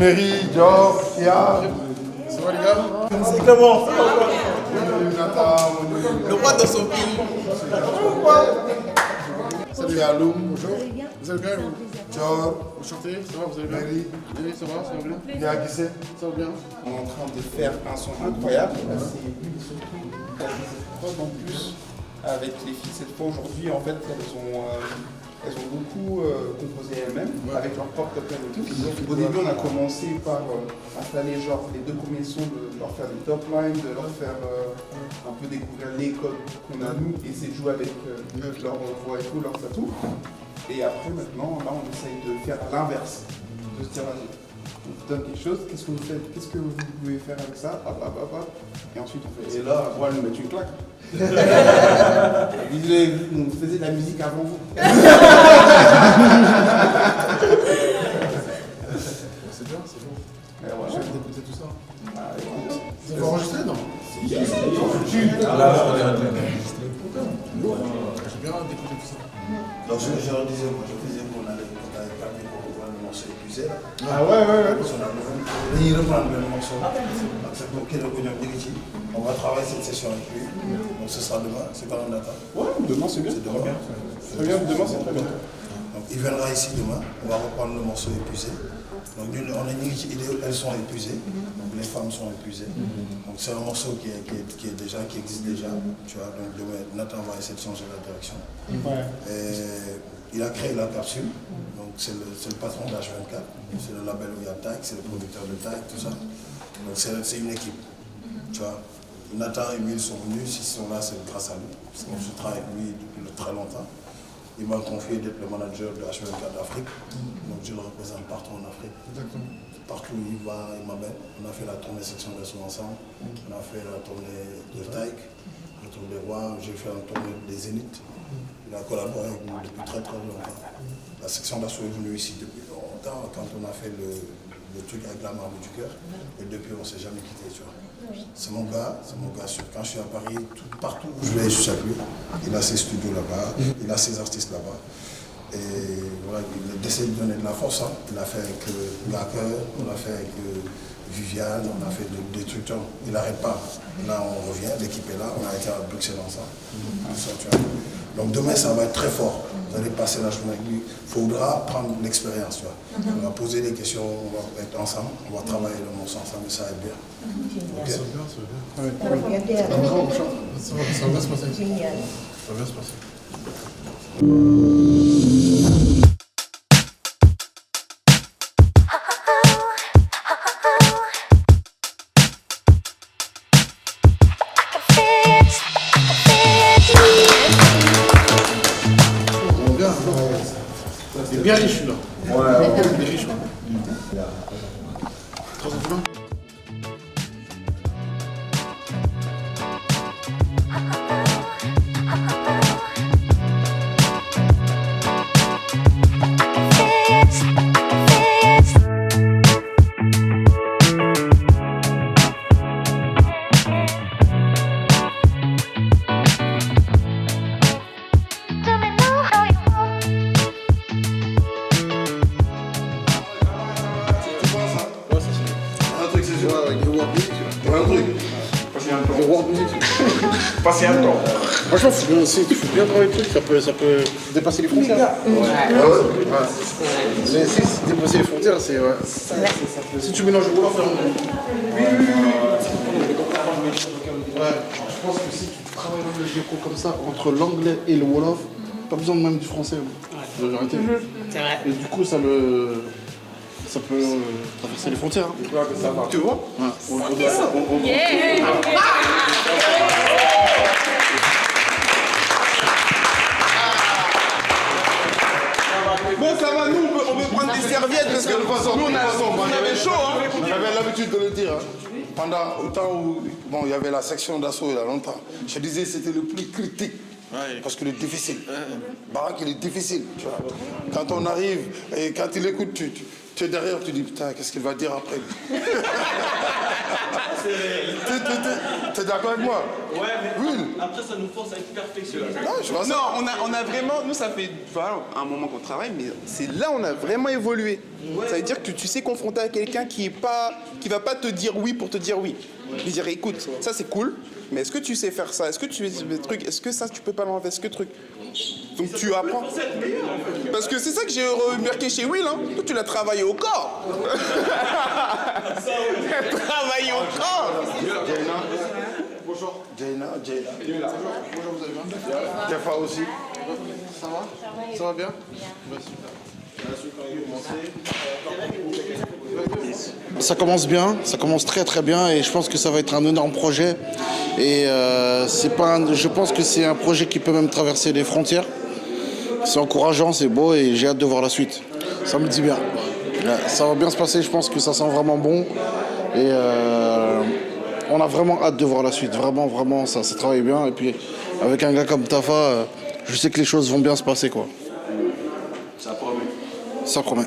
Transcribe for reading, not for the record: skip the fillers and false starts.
Mary, Dior, Kia. Ça va les gars? C'est comment? Le roi dans son pays. Salut Aloum, bonjour. Vous allez bien? Dior, Enchanté, ça va, vous allez bien? Mary, Ça va bien? Nia Guissé. Ça va bien? On est en train de faire un son incroyable. Là, c'est une surtout prod en plus avec les filles. Cette fois aujourd'hui, en fait, elles ont beaucoup composé elles-mêmes avec leur propre top line et tout. Au début, on a commencé par installer genre les 2 premiers sons, de leur faire des top lines, de leur faire un peu découvrir les codes qu'on a nous, et essayer de jouer avec leur voix et tout, leur tatou. Et après, maintenant, là, on essaye de faire l'inverse, de se dire, vas-y, on vous donne quelque chose, qu'est-ce que vous faites, qu'est-ce que vous pouvez faire avec ça, hop, hop, hop, hop. Et ensuite, on fait. Et là, on va nous mettre une claque. On faisait de la musique avant vous. C'est bien, c'est bon. Et voilà. J'ai hâte d'écouter tout ça. Ah, écoute. Vous avez enregistré, non? J'ai bien hâte d'écouter tout ça. Donc je leur disais, moi je disais qu'on allait parler pour reprendre le morceau épuisé là. Ah ouais. Et il reprend le morceau. C'est pour qu'il reconnaisse Dirichi. On va travailler cette session avec lui. Donc ce sera demain, c'est pas on attend. Ouais, demain c'est bien. C'est demain. Très bien, demain c'est très bien. Donc il viendra ici demain, on va reprendre le morceau épuisé. Donc nous, on a Dirichi, elles sont épuisées, donc les femmes sont épuisées. Donc c'est un morceau qui existe déjà, tu vois. Donc demain, Nathan va essayer de changer la direction. Ouais. Et il a créé la capsule, donc c'est le patron d'H24, c'est le label où il y a Taïk, c'est le producteur de Taïk, tout ça. Donc c'est une équipe, tu vois. Nathan et lui, ils sont venus, s'ils sont là, c'est grâce à lui, parce que je travaille avec lui depuis très longtemps. Il m'a confié d'être le manager de H24 d'Afrique, donc je le représente partout en Afrique. Exactement. Partout où il va, il m'amène. On a fait la tournée section d'assaut ensemble, on a fait la tournée de Taïk, le tour des rois, j'ai fait la tournée des Zéniths. Il a collaboré avec nous depuis très longtemps. La section d'assaut est venue ici depuis longtemps, quand on a fait le truc avec la marbre du cœur, et depuis on ne s'est jamais quitté, tu vois. C'est mon gars sûr. Quand je suis à Paris, partout où je vais, je suis avec lui. Il a ses studios là-bas, il a ses artistes là-bas. Et voilà, il essaie de donner de la force. Hein. Il a fait avec Gaker, on a fait avec Viviane, on a fait des trucs. Il n'arrête pas. Là, on revient, l'équipe est là, on a été à Bruxelles ensemble. Ça, tu vois. Donc demain, ça va être très fort. Vous allez passer la journée avec lui. Il faudra prendre l'expérience. On va poser des questions, on va être ensemble, on va travailler le morceau ensemble et ça va être bien. Okay. Ça va bien, ça va bien. Ça va bien se passer. Génial. Ça va bien se passer. Il est bien riche celui-là. Ouais. Il est riche. Trop bien. Passer un temps. Franchement, il faut bien travailler le truc, ça peut dépasser les frontières. Mais si dépasser les frontières, c'est... Ouais. Si tu mélanges le Wolof et l'anglais. Ouais, je pense que si tu travailles le géco comme ça, entre l'anglais et le Wolof, pas besoin même du français. De vérité. C'est vrai. Et du coup, ça peut traverser les frontières. Hein. Tu vois? Bon, ça va, nous, on peut prendre des serviettes parce que de toute façon, nous, on avait chaud. Hein. J'avais l'habitude de le dire. Hein. Pendant le temps où il y avait la section d'assaut il y a longtemps, je disais que c'était le plus critique. Ouais. Parce qu'il est difficile. Barak, il est difficile. Tu vois. Quand on arrive et quand il écoute, tu es derrière, tu dis putain, qu'est-ce qu'il va dire après lui. T'es d'accord avec moi? Ouais, mais Oui. après, ça nous force à être perfectionniste. Non, je vois ça. Non, on a vraiment, nous ça fait voilà, un moment qu'on travaille, mais c'est là on a vraiment évolué. Ça veut dire que tu sais confronter à quelqu'un qui va pas te dire oui pour te dire oui. Lui dire écoute, ça c'est cool, mais est-ce que tu sais faire ça? Est-ce que tu sais le truc? Est-ce que ça tu peux pas l'enlever? Est-ce que truc? Donc tu apprends. Parce que c'est ça que j'ai remarqué chez Will, hein. Toi tu l'as travaillé au corps. Travaillé au corps. Bonjour. Jaina. Bonjour, vous allez bien? Kefa aussi. Ça va? Ça va bien? Ça commence bien, ça commence très très bien et je pense que ça va être un énorme projet. Et je pense que c'est un projet qui peut même traverser les frontières. C'est encourageant, c'est beau et j'ai hâte de voir la suite. Ça me dit bien. Ça va bien se passer, je pense que ça sent vraiment bon. Et on a vraiment hâte de voir la suite. Vraiment, ça travaille bien. Et puis avec un gars comme Tafa, je sais que les choses vont bien se passer, quoi. Ça promet.